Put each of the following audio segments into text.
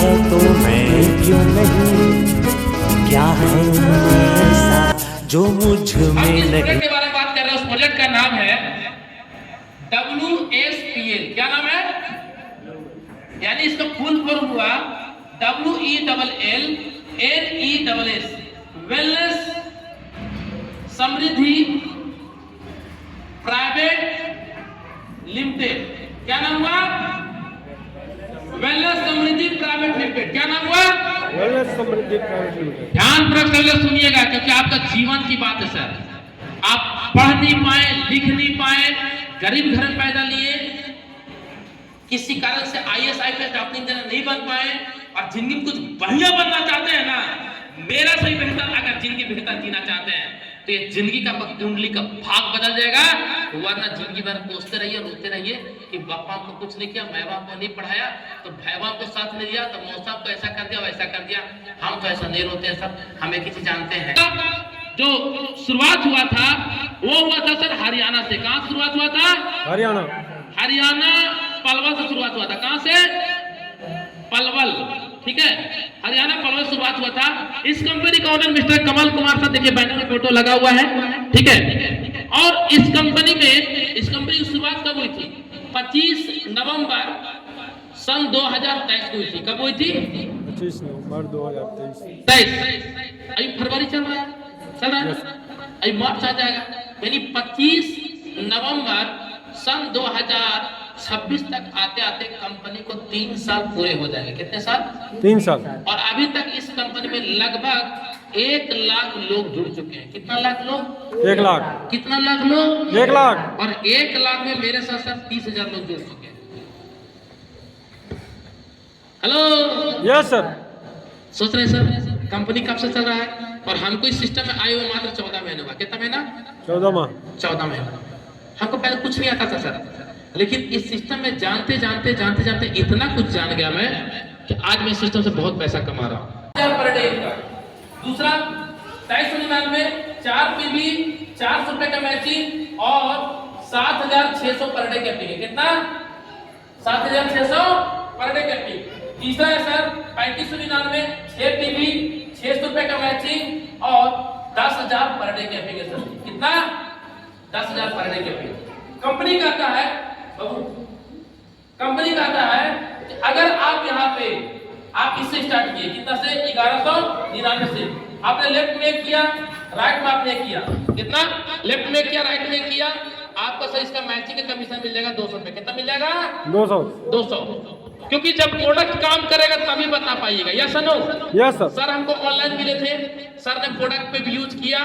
तो मैं क्यों नहीं, क्या है ऐसा जो मुझ में इस नहीं। प्रोजेक्ट के बारे में बात कर रहे हैं। उस प्रोजेक्ट का नाम है WSPL। क्या नाम है? यानी इसका फुल फॉर्म हुआ WELLNESS, वेलनेस समृद्धि प्राइवेट लिमिटेड। क्या नाम हुआ? वेलनेस समृद्धि प्राइवेट लिमिटेड। क्या नाम हुआ? वेलनेस समृद्धि प्राइवेट लिमिटेड। ध्यानपूर्वक सुनिएगा, क्योंकि आपका जीवन की बात है सर। आप पढ़ नहीं पाए, लिख नहीं पाए, गरीब घर में पैदा लिए, किसी कारण से IAS IPS डॉक्टर इंजीनियर नहीं बन पाए और जिंदगी में कुछ बढ़िया बनना चाहते हैं ना, मेरा सही बेहतर, अगर जिंदगी बेहतर जीना चाहते हैं तो ये जिंदगी का कुंडली का भाग बदल जाएगा। वरना जिंदगी भर कोसते रहिए, रोते रहिए कि बापा को कुछ नहीं किया, माँ बाप को नहीं पढ़ाया, तो भाई बाप को साथ नहीं दिया, तो मौसा को ऐसा कर दिया, वैसा कर दिया। हम तो ऐसा नहीं रोते हैं सब, हम एक ही चीज जानते हैं। जो शुरुआत हुआ था वो हुआ था सर हरियाणा से। कहां शुरुआत हुआ था? हरियाणा पलवल से शुरुआत हुआ था। कहां से? पलवल। ठीक है, हरियाणा पलवल से शुरुआत हुआ था। इस कंपनी का ओनर मिस्टर कमल कुमार साहब, देखिए बैनर में फोटो लगा हुआ है। ठीक है, और इस कंपनी की शुरुआत कब हुई थी? 25 नवंबर सन 2023 को हुई थी। कब हुई थी? 25 नवंबर 2023। अभी फरवरी चल रहा है, अभी मार्च आ जाएगा, यानी 25 नवंबर सन 2026 तक आते आते कंपनी को 3 साल पूरे हो जाएंगे। कितने साल? 3 साल। और अभी तक इस कंपनी में लगभग 1 लाख लोग जुड़ चुके हैं। कितना लाख लोग? 1 लाख। कितना लाख लोग? 1 लाख। और 1 लाख में मेरे साथ साथ 30,000 लोग जुड़ चुके हैं। Hello, yes sir. सोच रहे सर कंपनी कब से चल रहा है और हमको इस सिस्टम में आए हुए मात्र 14 महीने हुआ। कितना महीना? 14 माह। 14 महीना। हमको पहले कुछ नहीं आता था सर, लेकिन इस सिस्टम में जानते जानते इतना कुछ जान गया मैं कि आज मैं इस सिस्टम से बहुत पैसा कमा रहा हूँ। पर डे का दूसरा 2399 4 PB 400 रुपए का मैचिंग और 7,600 पर डे कैपिंग। कितना? 7,600 पर डे कैपिंग। तीसरा है सर 3599 6 PB 600 रुपए का मैचिंग और 10,000 पर डे कैपिंग है सर। कितना? 10,000 पर डे कैपिंग। कंपनी कहता है बाबू, कंपनी कहता है कि अगर आप यहाँ पे आप इससे स्टार्ट किए, कितना से? 1199 से। आपने लेफ्ट में किया, राइट में आपने किया। कितना? लेफ्ट में किया, राइट में किया, आपका सर इसका मैचिंग का कमीशन मिल जाएगा 200 रुपए। कितना मिल जाएगा? 200। क्योंकि जब प्रोडक्ट काम करेगा तभी बता पाइएगा। Yes no? Yes sir. Sir हमको ऑनलाइन मिले थे, सर ने प्रोडक्ट पे भी यूज किया,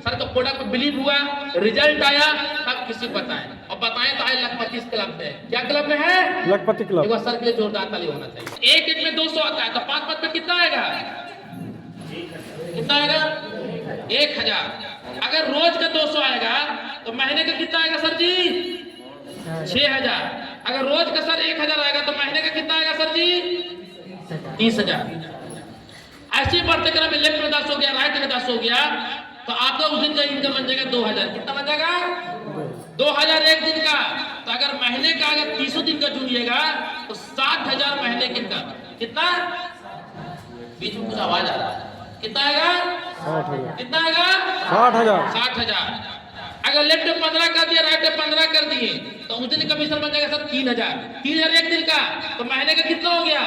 सर को प्रोडक्ट पे बिलीव हुआ, रिजल्ट आया, तब किसी को बताएं और बताएं तो आए लखपति क्लब में। क्या क्लब में है? लखपति क्लब। एक बार सर के लिए जोरदार ताली होना चाहिए। एक में 200 आता है तो 5 पे कितना आएगा? कितना आएगा? 1,000। अगर रोज का 200 आएगा तो महीने का कितना आएगा सर जी? 6,000। अगर रोज का सर 1,000 आएगा तो महीने का कितना आएगा सर जी? 30,000। ऐसे बढ़ते क्रम में लेफ्ट में 10 हो गया, राइट में 10 हो गया, तो आपका उस दिन का इनकम बन जाएगा 2,000। कितना बन जाएगा? 2,000 एक दिन का। तो अगर महीने का अगर 300 दिन का जुड़िएगा तो 7,000 महीने की इनकम। कितना? बीच में कुछ आवाज आ रहा है। कितना आएगा? 60,000। कितना आएगा? 60,000। 60,000। अगर लेफ्ट में 15 कर दिया, राइट में 15 कर दिए तो उस दिन कमीशन बन जाएगा सर 3,000। 3,000 एक दिन का, तो महीने का कितना हो गया?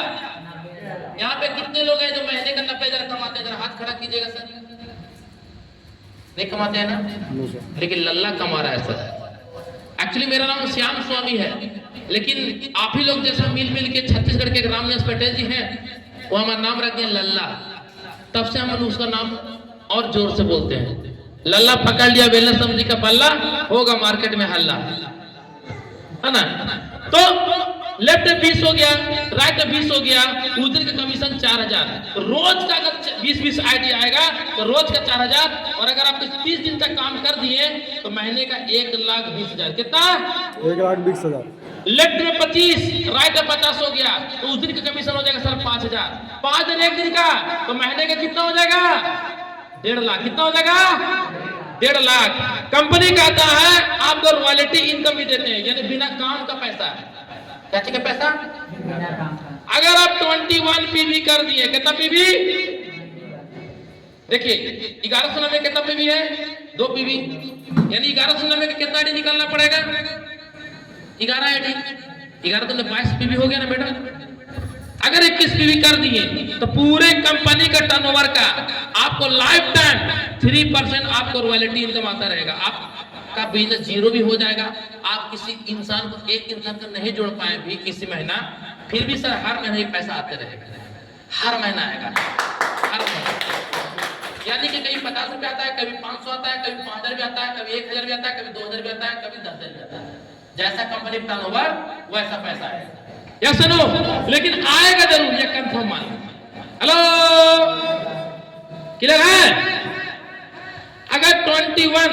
यहाँ पे कितने लोग हैं जो महीने का 90,000 कमाते हैं? जरा हाथ खड़ा कीजिएगा सर। नहीं कमाते हैं ना? लेकिन लल्ला कमा रहा है सर। एक्चुअली मेरा नाम श्याम स्वामी है, लेकिन आप ही लोग जैसा मिल के छत्तीसगढ़ के रामनिवास पटेल जी हैं, वो हमारा नाम रख दिया लल्ला। तब से हम उसका नाम और जोर से बोलते हैं। लल्ला पकड़ लिया वेलनेस समृद्धि का पल्ला, होगा मार्केट में हल्ला, है ना? तो लेफ्ट में 20 हो गया, राइट में 20 हो गया, उस दिन का कमीशन 4,000। रोज का अगर 20 आईडी आएगा तो रोज का 4,000, और अगर आप 30 दिन तक काम कर दिए तो महीने का 1,20,000। कितना? 1,20,000। लेफ्ट में 25, राइट में 50 हो गया, तो उस दिन का कमीशन हो जाएगा सर 5,000। 5 दिन एक दिन का, तो महीने का कितना हो जाएगा? 1.5 लाख। कितना हो जाएगा? 1.5 लाख। कंपनी कहता है आपको रॉयल्टी इनकम भी देते हैं, यानी बिना काम का पैसा। क्या का पैसा? अगर आप 21 21 पीवी कर दिए। कितना पीवी? देखिए 1190 में कितना पीवी है? 2 पीवी, यानी 1190 में कितना आईडी निकालना पड़ेगा? 11 आईडी। 11 तो 22 पीवी हो गया ना बेटा। अगर 21 पीवी कर दिए तो पूरे कंपनी का टर्नओवर का आपको लाइफ टाइम 3% आपको रॉयल्टी इनकम आता रहेगा। आपका बिजनेस जीरो भी हो जाएगा। आप किसी इंसान को, एक इंसान को नहीं जोड़ पाए भी किसी महीना, फिर भी सर हर महीने पैसा आते रहेगा, हर महीना आएगा, हर महीना। यानी कि कभी 50 रुपया आता है, कभी 500 आता है, कभी 5000 भी आता है, कभी 1000 भी आता है, कभी 2000 भी आता है, कभी 10,000 भी आता है। जैसा कंपनी टर्नओवर वैसा पैसा आएगा। या सुनो, लेकिन आएगा जरूर, ये कंफर्म मान। हेलो, क्लियर है? अगर 21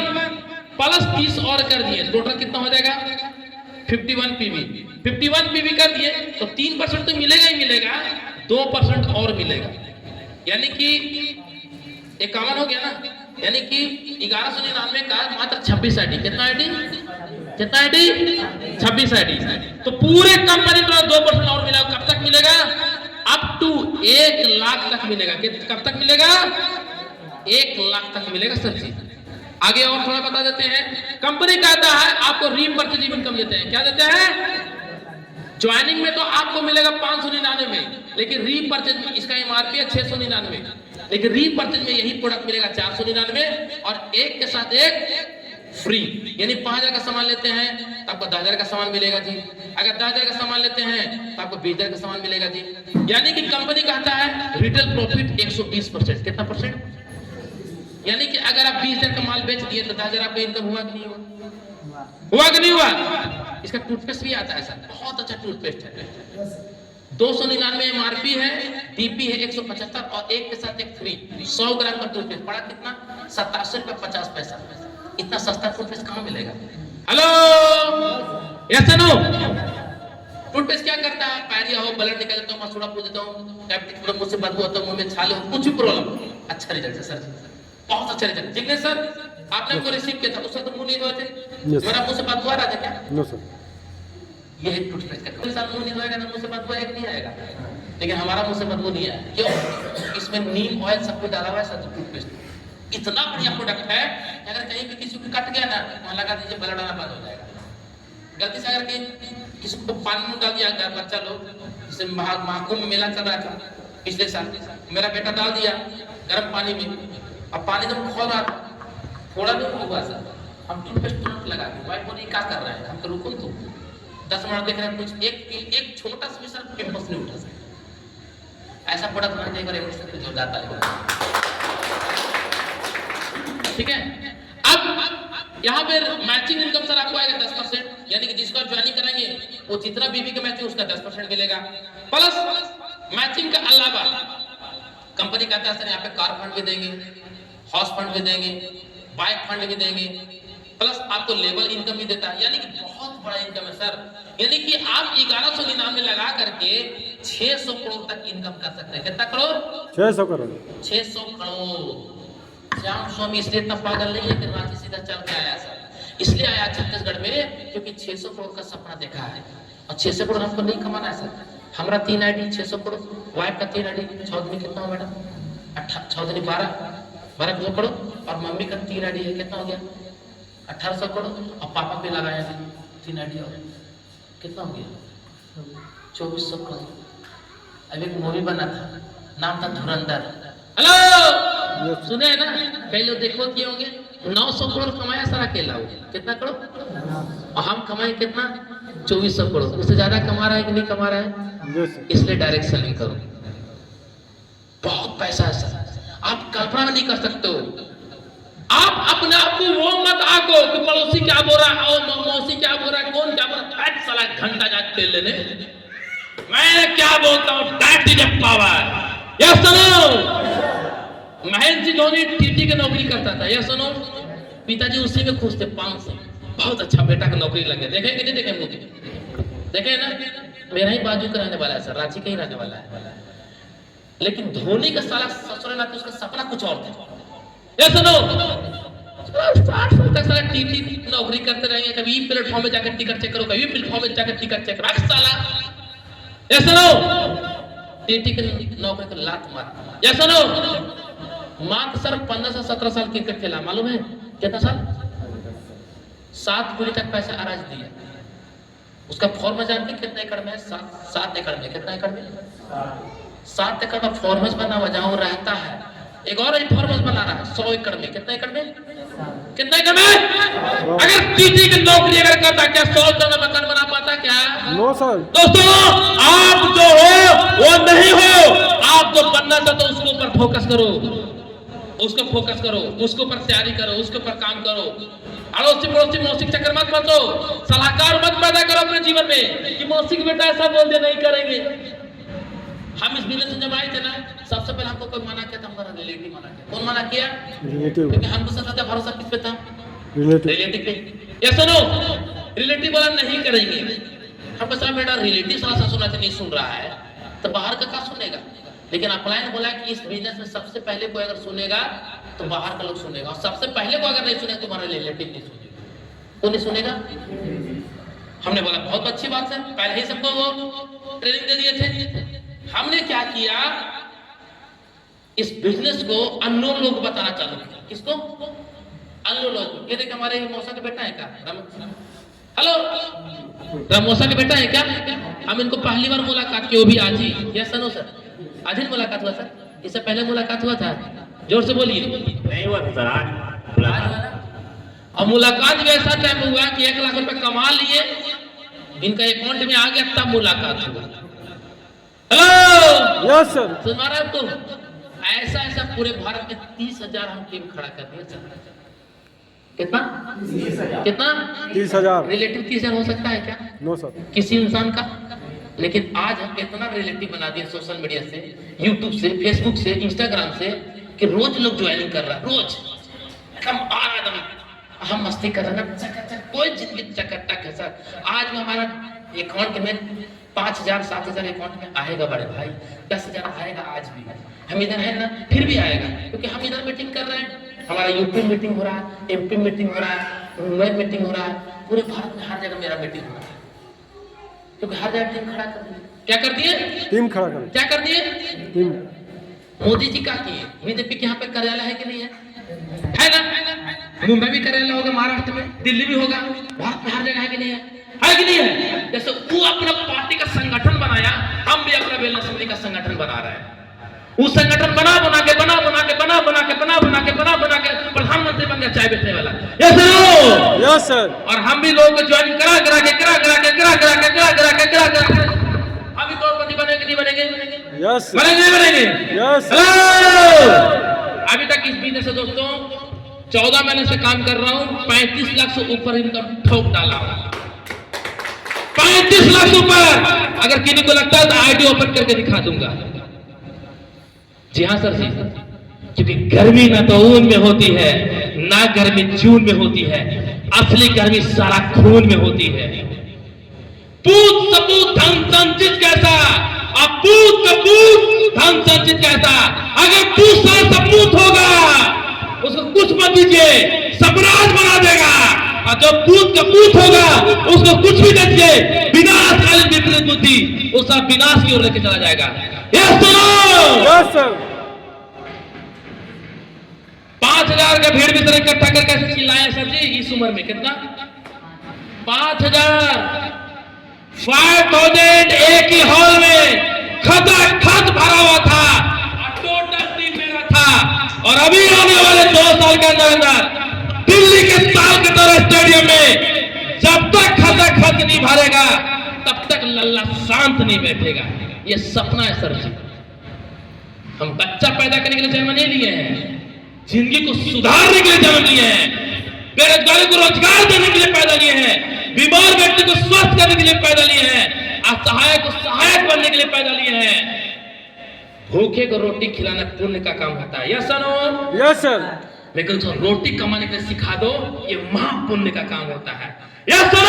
प्लस 30 और कर दिए, टोटल कितना हो जाएगा? 51 पीवी। 51 पीवी कर दिए तो 3% तो मिलेगा ही मिलेगा, 2% और मिलेगा, यानी कि 51 हो गया ना। यानी कि 1199 का मात्र 26 आईडी। कितना आईडी? कितना आईडी? 26 आईडी। तो पूरे कंपनी को 2% और मिलेगा। कब तक मिलेगा? अप टू 1 लाख तक मिलेगा। कब तक मिलेगा? 1 लाख तक मिलेगा सर जी। आगे और थोड़ा बता देते हैं। कंपनी कहता है आपको रीपर्चेज इनकम देते हैं। क्या देते हैं? ज्वाइनिंग में तो आपको मिलेगा 599 में, लेकिन रीपर्चेज में इसका एमआरपी है 699, लेकिन रीपर्चेज में यही प्रोडक्ट मिलेगा 499 और एक के साथ एक फ्री। यानी 5000 का सामान लेते हैं तो आपको 10,000 का सामान मिलेगा जी। अगर 10,000 का सामान लेते हैं तो आपको 20,000 का सामान मिलेगा जी। यानी कि कंपनी कहता है रिटेल प्रॉफिट 120%। कितना परसेंट? यानी कि अगर आप 20,000 का माल बेच दिए तो 10,000 आपका इनकम हुआ कि नहीं हुआ? हुआ कि नहीं हुआ? इसका टूथपेस्ट भी आता है सर, बहुत अच्छा टूथपेस्ट है। 299 एमआरपी है, डीपी है 175 और एक के साथ एक फ्री। 100 ग्राम का टूथपेस्ट पड़ा कितना? 87 रुपये 50 पैसा। इतना सस्ता टूथपेस्ट कहाँ मिलेगा? Hello, yes no. टूथपेस्ट क्या करता है? पैरिया हो, ब्लड निकल जाता हूँ, मसूड़ा पूछ देता हूँ, कैप्टिक मुंह से बदबू आता है, मुंह में छाले हो, कुछ भी प्रॉब्लम, अच्छा रिजल्ट है सर, बहुत अच्छा रिजल्ट। जिग्नेश सर, आपने को रिसीव किया था, उससे तो मुंह नहीं धोए थे, मेरा मुंह से बदबू आ रहा था क्या? No sir. ये एक टूथपेस्ट का कोई साल मुंह नहीं धोएगा ना, मुंह से बदबू एक नहीं आएगा, लेकिन हमारा मुंह से बदबू नहीं आया। क्यों? इसमें नीम ऑयल सब कुछ डाला हुआ है सर। टूथपेस्ट इतना बढ़िया प्रोडक्ट है, अगर कहीं भी किसी को कट गया ना, वहां लगा दीजिए, ब्लड आना बंद हो जाएगा। गलती से अगर किसी को पानी में डाल दिया, बच्चा लोग, जैसे महाकुंभ मेला चल रहा था पिछले साल, मेरा बेटा डाल दिया गर्म पानी में, अब पानी एकदम खोल रहा था, थोड़ा नहीं हुआ सर, हम टूथपेस्ट तुरंत लगा दी। वाइफ बोली क्या कर रहा है? हम तो रुको तो 10 मिनट देख रहे हैं, कुछ एक छोटा सा भी सर पिंपल्स नहीं उठा सर। ऐसा प्रोडक्ट बनाने एक बार जो जाता है, ठीक है। अब यहाँ पे मैचिंग इनकम सर आपको आएगा 10%, यानी कि जिसको आप ज्वाइनिंग कराएंगे वो जितना बीबी का मैचिंग उसका 10% मिलेगा। प्लस मैचिंग का अलावा कंपनी कहता है सर यहाँ पे कार फंड भी देंगे, हाउस फंड भी देंगे, बाइक फंड भी देंगे, प्लस आपको लेवल इनकम भी देता है, यानी कि बहुत बड़ा इनकम है सर। यानी कि आप 1199 लगा करके 600 करोड़ तक इनकम कर सकते हैं। कितना करोड़? 600 करोड़। 600 करोड़। श्याम स्वामी इसलिए इतना पागल नहीं है कि रांची सीधा चल के आया सर, इसलिए आया छत्तीसगढ़ में क्योंकि 600 करोड़ का सपना देखा है। और 600 करोड़ हमको नहीं कमाना है सर। हमारा 3 आईडी 600 करोड़, वाइफ का 3 आईडी, 6 दिन कितना हो मैडम? 6 दिन 12 करोड़, और मम्मी का 3 आईडी है, कितना हो गया? 1800 करोड़, और पापा पे लगाया 3 आईडी और कितना हो गया? 2400 करोड़। अब एक मूवी बना था, नाम था धुरंधर। हेलो, सुने है ना? कई लोग देखो किए होंगे, 900 करोड़ कमाया सर अकेला हो। कितना करोड़? और हम कमाए कितना? 2400 करोड़। उससे ज्यादा कमा रहा है कि नहीं कमा रहा है? इसलिए डायरेक्ट सेलिंग करो, बहुत पैसा है सर, आप कल्पना नहीं कर सकते हो। आप अपने आप को वो मत आको कि पड़ोसी क्या बोल रहा है, मौसी क्या बोल रहा है, कौन क्या बोल रहा है, साला घंटा जा तेल लेने, मैं क्या बोलता हूँ, दैट इज पावर। यस सुनो, महेंद्र सिंह धोनी टीटी की नौकरी करता था, यस सुनो, पिताजी उसी में खुश थे, 5 से बहुत अच्छा बेटा का नौकरी लगे। देखे कि नहीं देखे? मूवी देखे ना? मेरा ही बाजू का रहने वाला है सर, रांची का ही रहने वाला है, लेकिन धोनी का साला ससुर ना, उसका सपना कुछ और था। ये सुनो, 60 साल तक साला टीटी नौकरी करते रहेंगे, कभी प्लेटफॉर्म में जाकर टिकट चेक करो, कभी प्लेटफॉर्म में जाकर टिकट चेक करो, साला। ये सुनो, टीटी के नौकरी को लात मार। या सुनो, मात्र सर 15 से 17 साल क्रिकेट खेला, मालूम है कितना साल? 7 पूरी तक पैसा अराज दिया। उसका फॉर्म जानते कितने एकड़ में है? 7 एकड़ में। कितना एकड़ में? 7 एकड़ में फॉर्मस बना हुआ जहां वो रहता है। एक और फॉर्मस बना रहा है 100 एकड़ में। कितना एकड़ में? कितना एकड़ में? अगर टीटी की नौकरी अगर करता, क्या 100 एकड़ में मकान बना पाता क्या? No sir. दोस्तों, आप जो हो वो नहीं हो। आप जो बनना चाहते हो उसके ऊपर फोकस करो, उसको फोकस करो, उसके ऊपर तैयारी करो, उसके ऊपर काम करो। अड़ोसी पड़ोसी मौसी के चक्कर मत फंसो, सलाहकार मत पैदा करो अपने जीवन में कि मौसी के बेटा ऐसा बोल दे, नहीं करेंगे। हम इस बिजनेस में जब आए थे ना, सबसे पहले हमको कोई मना किया था? हमारा रिलेटिव मना किया। कौन मना किया? रिलेटिव। क्योंकि हमको सबसे ज्यादा भरोसा किस पे था? रिलेटिव पे। ये सुनो, रिलेटिव वाला नहीं करेंगे। हमको साला बेटा रिलेटिव साला सुना नहीं सुन रहा है तो बाहर का क्या सुनेगा? लेकिन अपलाइन ने बोला कि इस बिजनेस में सबसे पहले कोई अगर सुनेगा तो बाहर का लोग सुनेगा, और सबसे पहले को अगर नहीं सुनेगा तुम्हारा रिलेटिव नहीं सुनेगा। कौन नहीं सुनेगा? हमने बोला बहुत अच्छी बात है, पहले ही सबको वो ट्रेनिंग दे दिए थे। हमने क्या किया, इस बिजनेस को अननोन लोग बताना चालू किया। किसको? अननोन लोग। ये देखिए हमारे मौसा का बेटा है क्या? हेलो, मौसा के बेटा है क्या? हम इनको पहली बार मुलाकात की, वो भी आज ही। यस सर, सर आज ही मुलाकात हुआ सर? इससे पहले मुलाकात हुआ था? जोर से बोलिए। नहीं हुआ सर, आज। और मुलाकात भी ऐसा टाइम हुआ कि 1 लाख रुपए कमा लिए, इनका अकाउंट में आ गया, तब मुलाकात हुआ। Hello, yes sir. सुन रहा है तुम? ऐसा ऐसा पूरे भारत में 30,000 हम टीम खड़ा कर दिया सर। कितना? कितना? 30,000। रिलेटिव 30,000 हो सकता है क्या? No sir. किसी इंसान का? लेकिन आज हम इतना रिलेटिव बना दिए सोशल मीडिया से, यूट्यूब से, फेसबुक से, इंस्टाग्राम से, कि रोज लोग ज्वाइनिंग कर रहा है। रोज हम आ रहा, हम मस्ती कर रहे हैं, कोई जिंदगी चकटक है सर। आज में हमारा अकाउंट में 5,000 7,000 अकाउंट में आएगा बड़े भाई, 10,000 आएगा आज भी। हम इधर है ना, फिर भी आएगा, क्योंकि हम इधर मीटिंग कर रहे हैं। हमारा यूपी मीटिंग हो रहा है, एमपी मीटिंग हो रहा है, मुंबई मीटिंग हो रहा है, पूरे भारत में हर जगह मेरा मीटिंग हो रहा है, क्योंकि हर जगह टीम खड़ा कर दिए। क्या कर दिए? टीम खड़ा कर। क्या कर दिए? टीम। मोदी जी क्या किए? बीजेपी के यहाँ पे कार्यालय है कि नहीं है? है ना? मुंबई भी कार्यालय होगा, महाराष्ट्र में, दिल्ली भी होगा, भारत में हर जगह है कि नहीं है? है कि नहीं है? जैसे वो अपना पार्टी का संगठन बनाया, हम भी अपना वेलनेस समिति का संगठन बना रहे हैं। वो संगठन बना बना के प्रधानमंत्री बन गया चाय बेचने वाला। Yes sir. और हम भी लोगों को ज्वाइन करा हम भी करोड़पति बनेंगे नहीं बनेंगे? यस बनेंगे। यस। अभी तक इस बिजनेस से दोस्तों 14 महीने से काम कर रहा हूँ, 35 लाख से ऊपर इनकम ठोक डाला हूँ। 35 लाख से ऊपर। अगर किसी को लगता है तो आईडी ओपन करके दिखा दूंगा। जी हाँ सर जी, क्योंकि गर्मी ना तो ऊन में होती है, ना गर्मी जून में होती है, असली गर्मी सारा खून में होती है। पूत सपूत धन संचित कैसा, अब पूत कपूत धन संचित कैसा। अगर पूत सारा सपूत होगा उसको कुछ मत दीजिए, सम्राट बना देगा। और जो पूत कपूत होगा उसको कुछ भी दीजिए, विनाशकालीन विपरीत बुद्धि उस विनाश की ओर लेके चला जाएगा। Yes sir. 5,000 का भीड़ भीतर इकट्ठा करके कैसे चिल्लाए सर जी इस उम्र में? कितना? 5,000 एक ही हॉल में खचाखच भरा हुआ था, टोटल टीम मेरा था। और अभी आने वाले 2 साल के अंदर दिल्ली के साल के तरह स्टेडियम में जब तक खचाखच नहीं भरेगा तब तक लल्ला शांत नहीं बैठेगा। ये सपना है सर जी। हम बच्चा पैदा करने के लिए जन्म नहीं लिए हैं, जिंदगी को सुधारने के लिए जन्म लिए हैं, बेरोजगारी को रोजगार देने के लिए पैदा लिए हैं, बीमार व्यक्ति को स्वस्थ करने के लिए पैदा लिए हैं, असहाय को सहायक बनने के लिए पैदा लिए हैं। भूखे को रोटी खिलाना पुण्य का काम होता है। Yes sir. Yes sir. लेकिन तो रोटी कमाने के लिए सिखा दो, ये महापुण्य का काम होता है। Yes sir.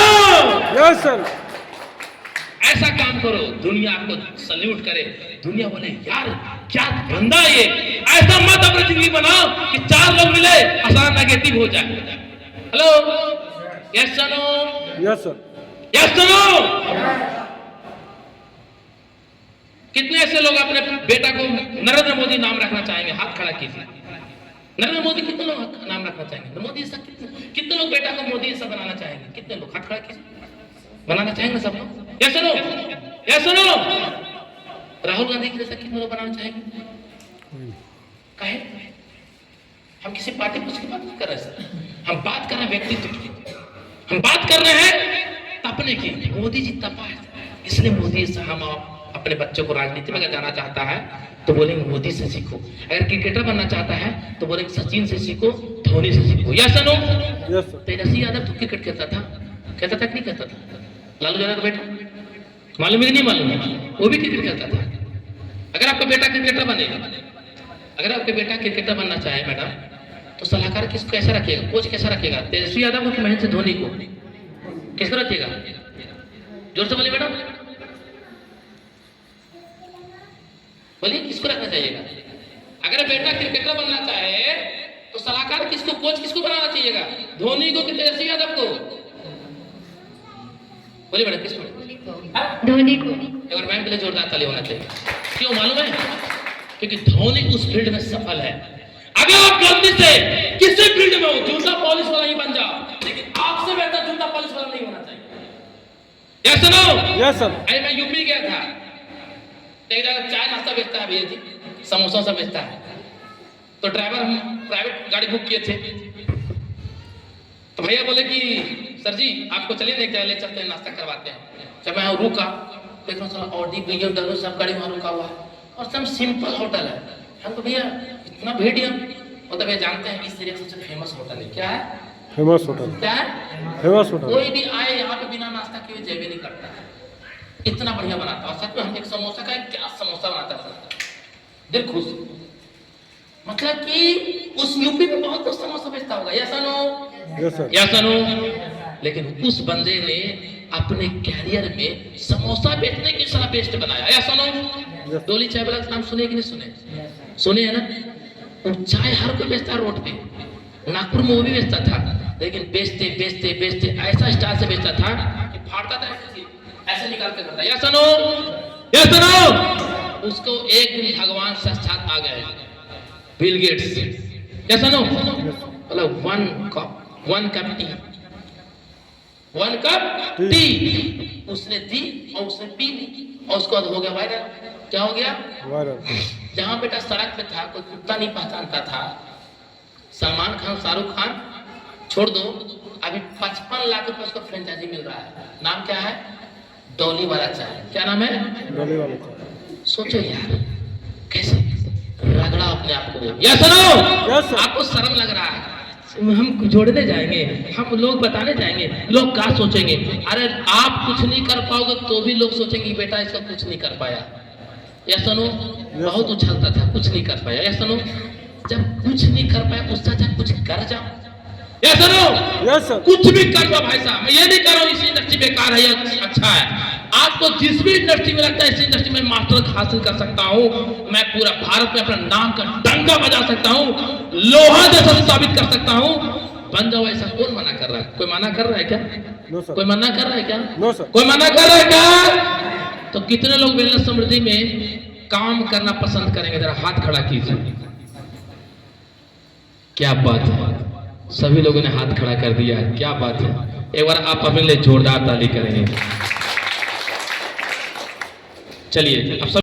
Yes sir. ऐसा काम करो दुनिया आपको सल्यूट करे, दुनिया बोले यार क्या बंदा ये। ऐसा मत अपनी जिंदगी बनाओ कि 4 लोग मिले आसान नेगेटिव हो जाए। Hello, yes sir. Yes sir. Yes sir. कितने ऐसे लोग अपने बेटा को नरेंद्र मोदी नाम रखना चाहेंगे? हाथ खड़ा कीजिए। नरेंद्र मोदी कितने लोग नाम रखना चाहेंगे? मोदी ऐसा कितने लोग बेटा को मोदी ऐसा बनाना चाहेंगे? कितने लोग? हाथ खड़ा कीजिए। बनाना चाहेंगे सब लोग? या सुनो, या सुनो, राहुल गांधी की जैसा कितने लोग बनाना चाहेंगे? कहे हम किसी पार्टी की बात नहीं कर रहे सर, हम बात कर रहे हैं व्यक्तित्व की, हम बात कर रहे हैं अपने की। मोदी जी तपा है, इसलिए मोदी से हम अपने बच्चों को राजनीति में अगर जाना चाहता है तो बोलेंगे मोदी से सीखो, अगर क्रिकेटर बनना चाहता है तो बोलेंगे सचिन से सीखो, धोनी से सीखो। या सुनो, तेजस्वी यादव तो क्रिकेट खेलता था कि नहीं खेलता था? लालू यादव का बेटा, मालूम है कि नहीं मालूम है? वो भी क्रिकेट खेलता था। अगर आपका बेटा क्रिकेटर बनेगा, अगर आपका बेटा क्रिकेटर बनना चाहे मैडम, तो सलाहकार किसको कैसा रखेगा? कोच कैसा रखेगा? तेजस्वी यादव को कि महेंद्र धोनी को? किसको रखेगा? जोर से बोलिए मैडम, बोलिए किसको रखना चाहिएगा? अगर बेटा क्रिकेटर बनना चाहे तो सलाहकार किसको, कोच किसको बनाना चाहिएगा? धोनी को कि तेजस्वी यादव को? बोलिए मैडम, किसको? धोनी को। एक बार मैम के लिए जोरदार ताली होना चाहिए। क्यों मालूम है? क्योंकि धोनी उस फील्ड में सफल है। अगर आप गलती से किसी फील्ड में हो, जूता पॉलिश वाला ही बन जाओ, लेकिन आपसे बेहतर जूता पॉलिश वाला नहीं होना चाहिए। यस सुनो, यस सर। अरे मैं यूपी गया था, एक जगह चाय नाश्ता बेचता है भैया जी, समोसा सब बेचता है। तो ड्राइवर, हम प्राइवेट गाड़ी बुक किए थे, तो भैया बोले कि सर जी आपको चलिए ले चलते हैं, नाश्ता करवाते हैं। जब मैं रुका देख रहा हूँ ऑडी BMW सब गाड़ी वहाँ रुका हुआ है और सब सिंपल होटल है। हम तो भैया इतना भेड़िया, मतलब भैया जानते हैं इस एरिया का सबसे फेमस होटल है। क्या है? Famous hotel. क्या है? Famous hotel. कोई भी आए यहाँ पे बिना नाश्ता किए जय भी नहीं करता है, इतना बढ़िया बनाता है। सच में हम एक समोसा का क्या समोसा बनाता है, दिल खुश। मतलब कि उस यूपी में बहुत कुछ समोसा बेचता होगा। या सुनो, यस सर। या सुनो, लेकिन उस बंदे ने अपने कैरियर में समोसा बेचने की साला बेस्ट बनाया। या सुनो, डोली चाय वाला का नाम सुने कि नहीं सुने? सुने है ना? वो चाय हर कोई बेचता है रोड पे, नागपुर में वो भी बेचता था, लेकिन बेचते बेचते बेचते ऐसा स्टाइल से बेचता था कि फाड़ता था ऐसे निकाल के करता। या सुनो, या सुनो, उसको एक दिन भगवान साक्षात आ गए, बिल गेट्स। या सुनो, मतलब 1 कप टी, 1 कप टी उसने दी और उसने पी ली और उसके बाद हो गया वायरल। क्या हो गया? वायरल। जहां बेटा सड़क पे था, कोई कुत्ता नहीं पहचानता था, सलमान खान, शाहरुख खान छोड़ दो, अभी 55 लाख रुपए उसको फ्रेंचाइजी मिल रहा है। नाम क्या है? डोली वाला चाय। क्या नाम है? डोली वाला चाय। सोचो यार कैसे रगड़ा अपने आप को। या सुनो, यस सर। आपको शर्म लग रहा है? हम जोड़ने जाएंगे, हम लोग बताने जाएंगे, लोग क्या सोचेंगे? अरे आप कुछ नहीं कर पाओगे तो भी लोग सोचेंगे बेटा इसका कुछ नहीं कर पाया। या सुनो, बहुत उछलता था, कुछ नहीं कर पाया। या सुनो, जब कुछ नहीं कर पाया उससे अच्छा कुछ कर जाओ। या सुनो, यस सर। कुछ भी कर दो भाई साहब, मैं ये नहीं कर रहा हूँ इसी इंडस्ट्री बेकार है या अच्छा है। आपको जिस भी इंडस्ट्री में लगता है इस इंडस्ट्री में मास्टर हासिल कर सकता हूँ, मैं पूरा भारत में अपना नाम का डंका बजा सकता हूँ, लोहा जैसा साबित कर सकता हूँ। बन जाओ, ऐसा कौन मना कर रहा है? कोई मना कर रहा है क्या? No sir. कोई मना कर रहा है क्या? No sir. कोई मना कर रहा है क्या? तो कितने लोग वेलनेस समृद्धि में काम करना पसंद करेंगे? जरा हाथ खड़ा कीजिए। क्या बात है, सभी लोगों ने हाथ खड़ा कर दिया, क्या बात है। एक बार आप अपने लिए जोरदार ताली करेंगे। चलिए अब सब